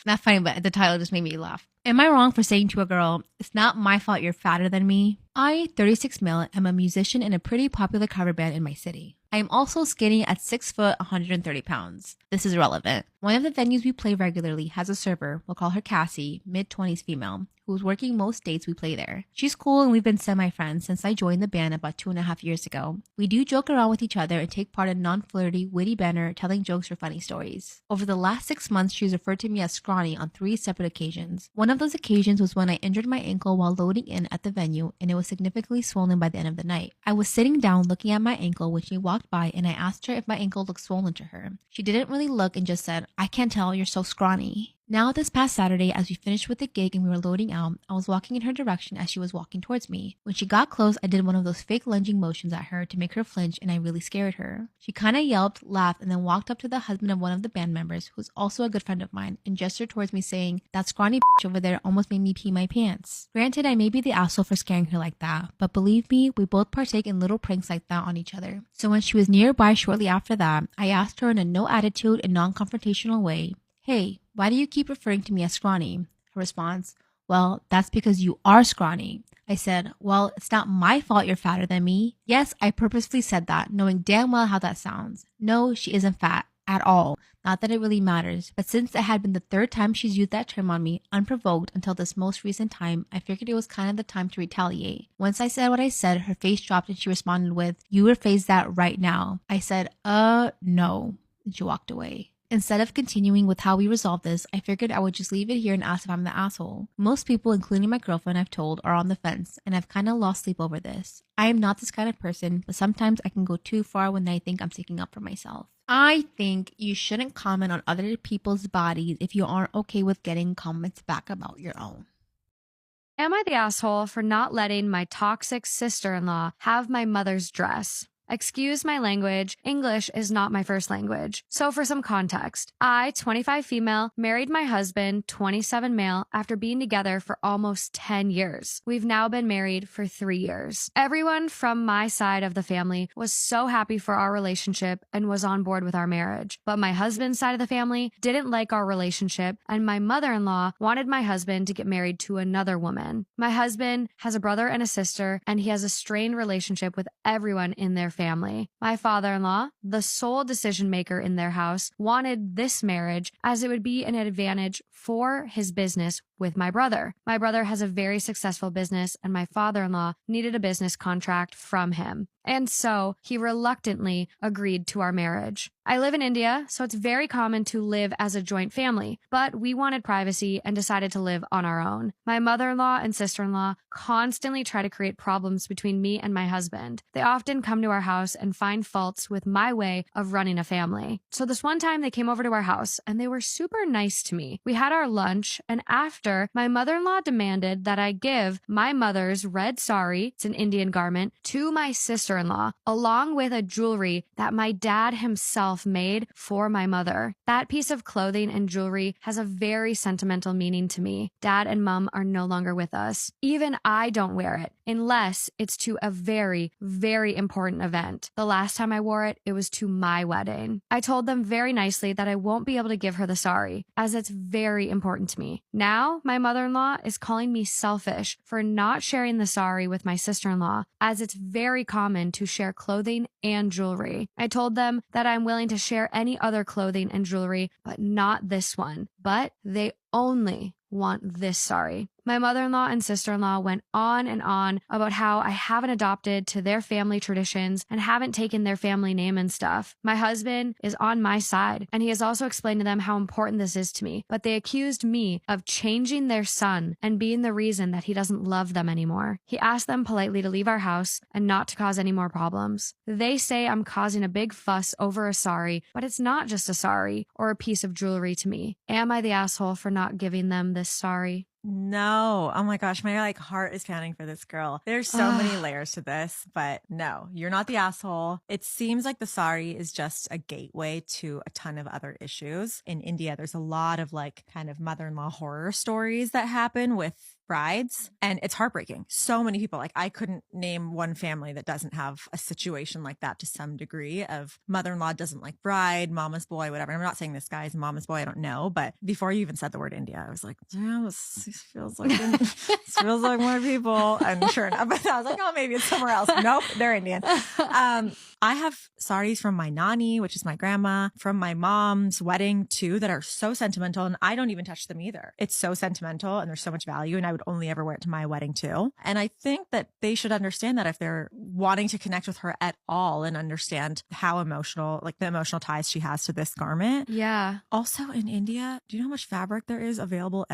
Not funny, but the title just made me laugh. Am I wrong for saying to a girl, it's not my fault you're fatter than me? I, 36 mil, am a musician in a pretty popular cover band in my city. I am also skinny at 6 foot, 130 pounds. This is relevant. One of the venues we play regularly has a server, we'll call her Cassie, mid-20s female, who's working most dates we play there. She's cool and we've been semi-friends since I joined the band about 2.5 years ago. We do joke around with each other and take part in non-flirty, witty banter, telling jokes or funny stories. Over the last 6 months, she's referred to me as scrawny on 3 separate occasions. One of those occasions was when I injured my ankle while loading in at the venue and it was significantly swollen by the end of the night. I was sitting down looking at my ankle when she walked by and I asked her if my ankle looked swollen to her. She didn't really look and just said, "I can't tell, you're so scrawny." Now, this past Saturday, as we finished with the gig and we were loading out, I was walking in her direction as she was walking towards me. When she got close, I did one of those fake lunging motions at her to make her flinch and I really scared her. She kind of yelped, laughed, and then walked up to the husband of one of the band members, who's also a good friend of mine, and gestured towards me saying, "That scrawny bitch over there almost made me pee my pants." Granted, I may be the asshole for scaring her like that, but believe me, we both partake in little pranks like that on each other. So when she was nearby shortly after that, I asked her in a no attitude and non-confrontational way, "Hey, why do you keep referring to me as scrawny?" Her response, "Well, that's because you are scrawny." I said, "Well, it's not my fault you're fatter than me." Yes, I purposefully said that, knowing damn well how that sounds. No, she isn't fat at all. Not that it really matters, but since it had been the 3rd time she's used that term on me, unprovoked until this most recent time, I figured it was kind of the time to retaliate. Once I said what I said, her face dropped and she responded with, "You rephrase that right now." I said, no. And she walked away. Instead of continuing with how we resolve this, I figured I would just leave it here and ask if I'm the asshole. Most people, including my girlfriend I've told, are on the fence, and I've kind of lost sleep over this. I am not this kind of person, but sometimes I can go too far when I think I'm sticking up for myself. I think you shouldn't comment on other people's bodies if you aren't okay with getting comments back about your own. Am I the asshole for not letting my toxic sister-in-law have my mother's dress? Excuse my language, English is not my first language. So for some context, I, 25 female, married my husband, 27 male, after being together for almost 10 years. We've now been married for 3 years. Everyone from my side of the family was so happy for our relationship and was on board with our marriage. But my husband's side of the family didn't like our relationship, and my mother-in-law wanted my husband to get married to another woman. My husband has a brother and a sister, and he has a strained relationship with everyone in their family. My father-in-law, the sole decision maker in their house, wanted this marriage as it would be an advantage for his business with my brother. My brother has a very successful business, and my father-in-law needed a business contract from him. And so he reluctantly agreed to our marriage. I live in India, so it's very common to live as a joint family, but we wanted privacy and decided to live on our own. My mother-in-law and sister-in-law constantly try to create problems between me and my husband. They often come to our house and find faults with my way of running a family. So this one time they came over to our house and they were super nice to me. We had our lunch, and after, my mother-in-law demanded that I give my mother's red sari, it's an Indian garment, to my sister-in-law, along with a jewelry that my dad himself made for my mother. That piece of clothing and jewelry has a very sentimental meaning to me. Dad and mom are no longer with us. Even I don't wear it unless it's to a very, very important event. The last time I wore it, it was to my wedding. I told them very nicely that I won't be able to give her the sari, as it's very important to me. Now, my mother-in-law is calling me selfish for not sharing the sari with my sister-in-law, as it's very common to share clothing and jewelry. I told them that I'm willing to share any other clothing and jewelry, but not this one. But they only want this sari. My mother-in-law and sister-in-law went on and on about how I haven't adopted to their family traditions and haven't taken their family name and stuff. My husband is on my side, and he has also explained to them how important this is to me, but they accused me of changing their son and being the reason that he doesn't love them anymore. He asked them politely to leave our house and not to cause any more problems. They say I'm causing a big fuss over a sari, but it's not just a sari or a piece of jewelry to me. Am I the asshole for not giving them this sari? No. Oh my gosh. My heart is pounding for this girl. There's so many layers to this, but no, you're not the asshole. It seems like the sari is just a gateway to a ton of other issues. In India, there's a lot of kind of mother-in-law horror stories that happen with brides, and it's heartbreaking. So many people, like I couldn't name one family that doesn't have a situation like that to some degree of mother-in-law doesn't like bride, mama's boy, whatever. I'm not saying this guy's mama's boy. I don't know. But before you even said the word India, I was like, damn, this feels like this feels like more people. And sure enough, but I was like, oh, maybe it's somewhere else. Nope, they're Indian. I have saris from my nani, which is my grandma, from my mom's wedding too, that are so sentimental, and I don't even touch them either. It's so sentimental and there's so much value, and I would only ever wear it to my wedding too. And I think that they should understand that if they're wanting to connect with her at all and understand how emotional, like the emotional ties she has to this garment. Yeah. Also in India, do you know how much fabric there is available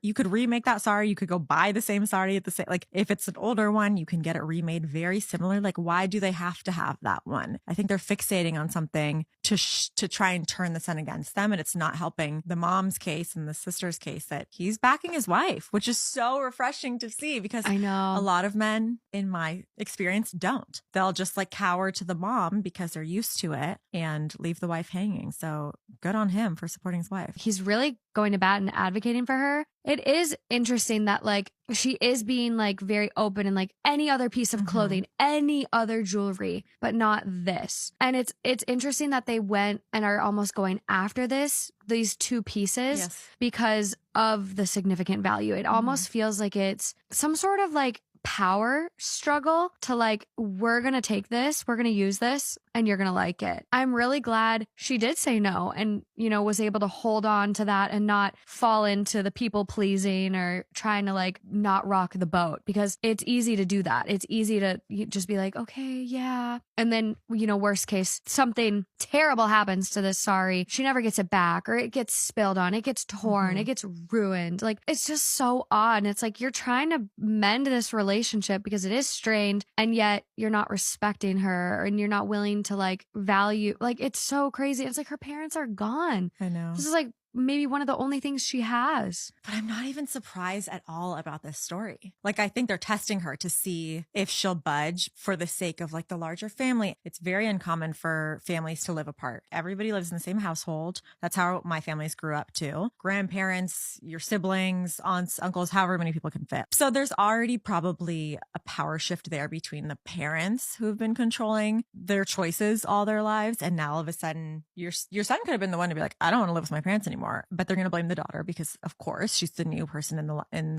you could remake that sari. You could go buy the same sari at the same, like if it's an older one, you can get it remade very similar. Like why do they have to have that one? I think they're fixating on something to try and turn the sun against them. And it's not helping the mom's case and the sister's case that he's backing his wife, which is so refreshing to see because I know a lot of men in my experience don't. They'll just like cower to the mom because they're used to it and leave the wife hanging. So good on him for supporting his wife. he's really going to bat and advocating for her. It is interesting that like she is being like very open and like any other piece of clothing, any other jewelry, but not this. And it's interesting that they went and are almost going after these two pieces because of the significant value. It almost feels like it's some sort of like power struggle to like, we're going to take this, we're going to use this, and you're going to like it. I'm really glad she did say no and, you know, was able to hold on to that and not fall into the people pleasing or trying to like not rock the boat, because it's easy to do that. It's easy to just be like, okay, yeah. And then, you know, worst case, something terrible happens to this sari. She never gets it back, or it gets spilled on, it gets torn, it gets ruined. Like, it's just so odd. And it's like, you're trying to mend this relationship because it is strained, and yet you're not respecting her and you're not willing to like value. Like, it's so crazy. It's like her parents are gone. I know. This is like maybe one of the only things she has. But I'm not even surprised at all about this story. Like, I think they're testing her to see if she'll budge for the sake of like the larger family. It's very uncommon for families to live apart. Everybody lives in the same household. That's how my families grew up too. Grandparents, your siblings, aunts, uncles, however many people can fit. So there's already probably a power shift there between the parents who've been controlling their choices all their lives. And now all of a sudden your son could have been the one to be like, I don't want to live with my parents anymore. But they're going to blame the daughter because, of course, she's the new person in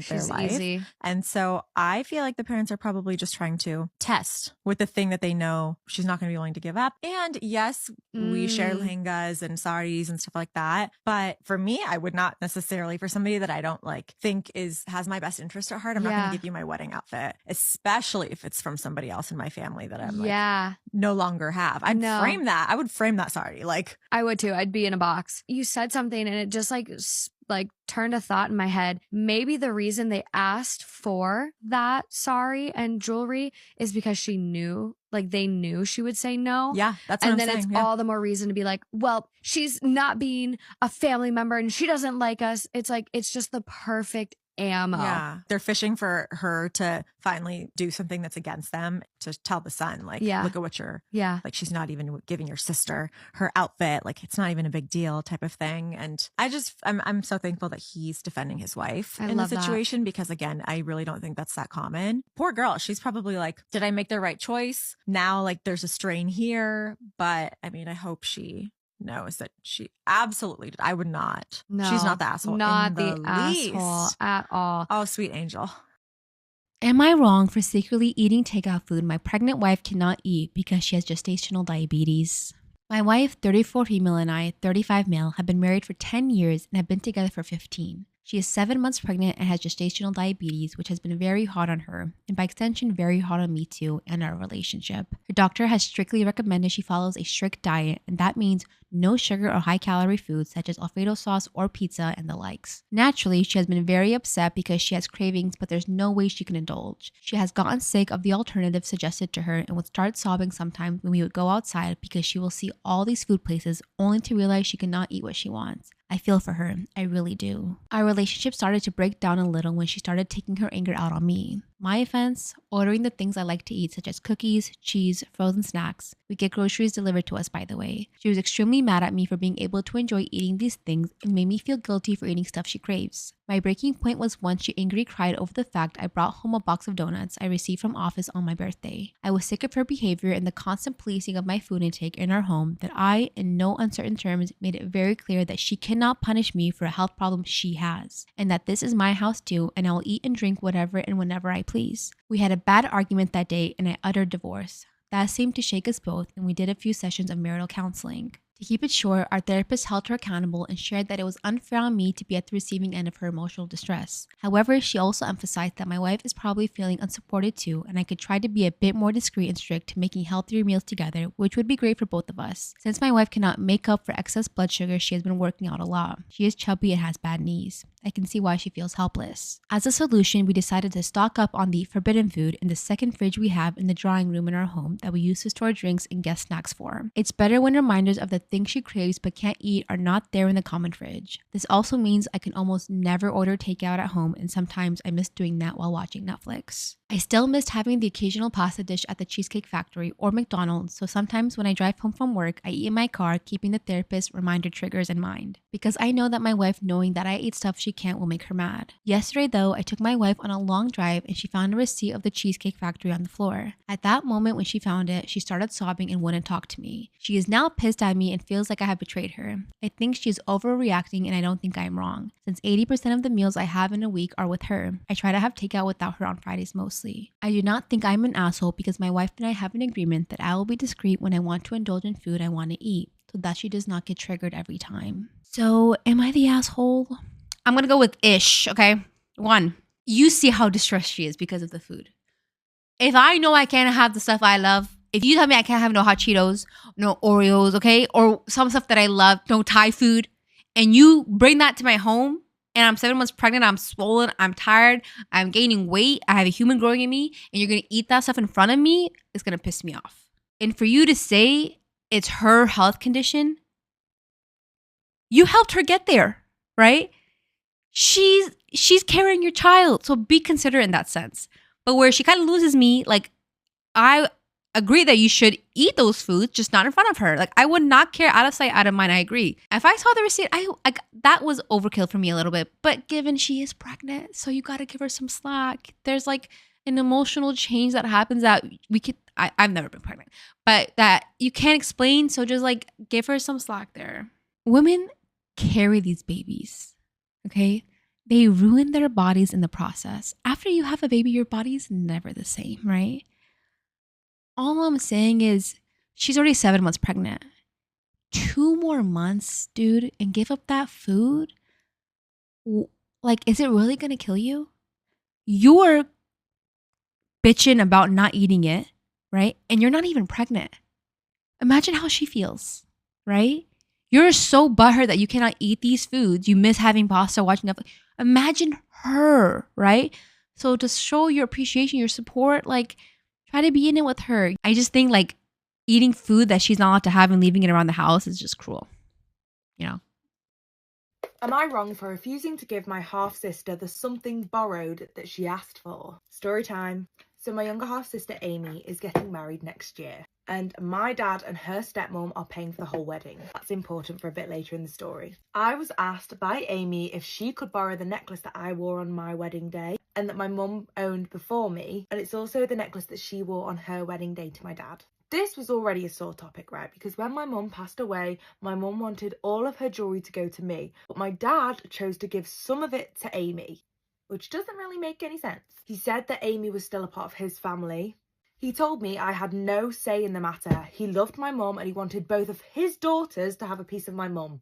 their life. Easy. And so I feel like the parents are probably just trying to test with the thing that they know she's not going to be willing to give up. And yes, we share lehengas and saris and stuff like that. But for me, I would not necessarily, for somebody that I don't like think has my best interest at heart, I'm not going to give you my wedding outfit, especially if it's from somebody else in my family that I'm like no longer have. I'd frame that. I would frame that sari. Like, I would too. I'd be in a box. You said something and it just like turned a thought in my head. Maybe the reason they asked for that sari and jewelry is because they knew she would say no. Yeah, that's what I'm saying. And then it's all the more reason to be like, well, she's not being a family member and she doesn't like us. It's like, it's just the perfect ammo. Yeah. They're fishing for her to finally do something that's against them, to tell the son, like, look at what you're, like, she's not even giving your sister her outfit. Like, it's not even a big deal type of thing. And I'm so thankful that he's defending his wife in the situation, because again, I really don't think that's that common. Poor girl. She's probably like, did I make the right choice? Now, like, there's a strain here, but I mean, I hope she knows that she absolutely did. I would not. No, she's not the asshole. Not the asshole least. at all. Oh, sweet angel. Am I wrong for secretly eating takeout food my pregnant wife cannot eat because she has gestational diabetes? My wife, 34 female, and I, 35 male, have been married for 10 years and have been together for 15. She is 7 months pregnant and has gestational diabetes, which has been very hard on her, and by extension, very hard on me too and our relationship. Her doctor has strictly recommended she follows a strict diet, and that means no sugar or high-calorie foods such as Alfredo sauce or pizza and the likes. Naturally, she has been very upset because she has cravings, but there's no way she can indulge. She has gotten sick of the alternatives suggested to her and would start sobbing sometimes when we would go outside because she will see all these food places only to realize she cannot eat what she wants. I feel for her. I really do. Our relationship started to break down a little when she started taking her anger out on me. My offense, ordering the things I like to eat, such as cookies, cheese, frozen snacks. We get groceries delivered to us, by the way. She was extremely mad at me for being able to enjoy eating these things and made me feel guilty for eating stuff she craves. My breaking point was once she angrily cried over the fact I brought home a box of donuts I received from office on my birthday. I was sick of her behavior and the constant policing of my food intake in our home that I, in no uncertain terms, made it very clear that she cannot punish me for a health problem she has, and that this is my house too, and I will eat and drink whatever and whenever I please. We had a bad argument that day and I uttered divorce. That seemed to shake us both, and we did a few sessions of marital counseling. To keep it short, our therapist held her accountable and shared that it was unfair on me to be at the receiving end of her emotional distress. However, she also emphasized that my wife is probably feeling unsupported too, and I could try to be a bit more discreet and strict to making healthier meals together, which would be great for both of us. Since my wife cannot make up for excess blood sugar, she has been working out a lot. She is chubby and has bad knees. I can see why she feels helpless. As a solution, we decided to stock up on the forbidden food in the second fridge we have in the drawing room in our home that we use to store drinks and guest snacks for. It's better when reminders of the things she craves but can't eat are not there in the common fridge. This also means I can almost never order takeout at home, and sometimes I miss doing that while watching Netflix. I still missed having the occasional pasta dish at the Cheesecake Factory or McDonald's, so sometimes when I drive home from work, I eat in my car, keeping the therapist reminder triggers in mind. Because I know that my wife knowing that I eat stuff she can't will make her mad. Yesterday though, I took my wife on a long drive and she found a receipt of the Cheesecake Factory on the floor. At that moment when she found it, she started sobbing and wouldn't talk to me. She is now pissed at me and feels like I have betrayed her. I think she is overreacting and I don't think I am wrong, since 80% of the meals I have in a week are with her. I try to have takeout without her on Fridays mostly. I do not think I'm an asshole because my wife and I have an agreement that I will be discreet when I want to indulge in food I want to eat, so that she does not get triggered every time. So, am I the asshole? I'm gonna go with ish, okay? 1, you see how distressed she is because of the food. If I know I can't have the stuff I love, if you tell me I can't have no hot Cheetos, no Oreos, okay, or some stuff that I love, no Thai food, and you bring that to my home, and I'm 7 months pregnant, I'm swollen, I'm tired, I'm gaining weight, I have a human growing in me, and you're gonna eat that stuff in front of me, it's gonna piss me off. And for you to say it's her health condition, you helped her get there, right? She's carrying your child, so be considerate in that sense. But where she kind of loses me, like, I agree that you should eat those foods, just not in front of her. Like, I would not care, out of sight, out of mind. I agree. If I saw the receipt, that was overkill for me a little bit. But given she is pregnant, so you got to give her some slack. There's like an emotional change that happens that we could. I've never been pregnant, but that you can't explain. So just like give her some slack there. Women carry these babies, okay? They ruin their bodies in the process. After you have a baby, your body's never the same, right? All I'm saying is she's already 7 months pregnant. 2 more months, dude, and give up that food? Like, is it really going to kill you? You're bitching about not eating it, right? And you're not even pregnant. Imagine how she feels, right? You're so butthurt that you cannot eat these foods. You miss having pasta, watching Netflix. Imagine her, right? So to show your appreciation, your support, like, try to be in it with her. I just think like eating food that she's not allowed to have and leaving it around the house is just cruel, you know? Am I wrong for refusing to give my half-sister the something borrowed that she asked for? Story time. So my younger half-sister Amy is getting married next year, and my dad and her stepmom are paying for the whole wedding. That's important for a bit later in the story. I was asked by Amy if she could borrow the necklace that I wore on my wedding day and that my mum owned before me, and it's also the necklace that she wore on her wedding day to my dad. This was already a sore topic, right? Because when my mum passed away, my mum wanted all of her jewellery to go to me, but my dad chose to give some of it to Amy, which doesn't really make any sense. He said that Amy was still a part of his family. He told me I had no say in the matter. He loved my mum and he wanted both of his daughters to have a piece of my mum.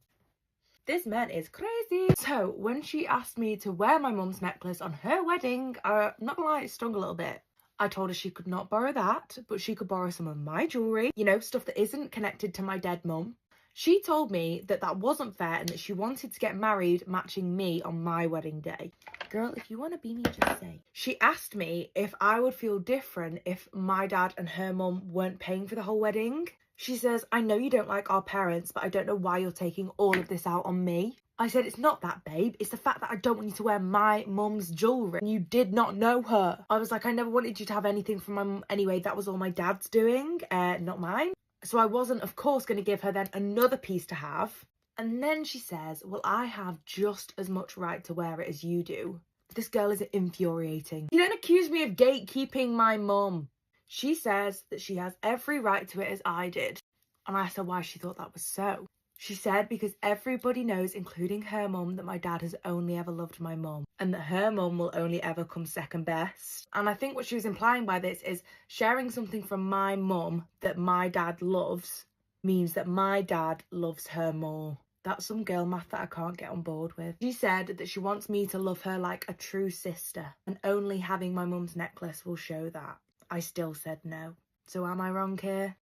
This man is crazy. So when she asked me to wear my mum's necklace on her wedding, I'm not gonna lie, it stung a little bit. I told her she could not borrow that, but she could borrow some of my jewellery, you know, stuff that isn't connected to my dead mum. She told me that that wasn't fair and that she wanted to get married matching me on my wedding day. Girl, if you want to be me, just say. She asked me if I would feel different if my dad and her mum weren't paying for the whole wedding. She says, I know you don't like our parents, but I don't know why you're taking all of this out on me. I said, it's not that, babe. It's the fact that I don't want you to wear my mum's jewellery. And you did not know her. I was like, I never wanted you to have anything from my mum anyway. That was all my dad's doing, not mine. So I wasn't, of course, going to give her then another piece to have. And then she says, well, I have just as much right to wear it as you do. This girl is infuriating. You don't accuse me of gatekeeping my mum. She says that she has every right to it as I did. And I asked her why she thought that was so. She said because everybody knows, including her mum, that my dad has only ever loved my mum and that her mum will only ever come second best. And I think what she was implying by this is sharing something from my mum that my dad loves means that my dad loves her more. That's some girl math that I can't get on board with. She said that she wants me to love her like a true sister and only having my mum's necklace will show that. I still said no. So am I wrong here?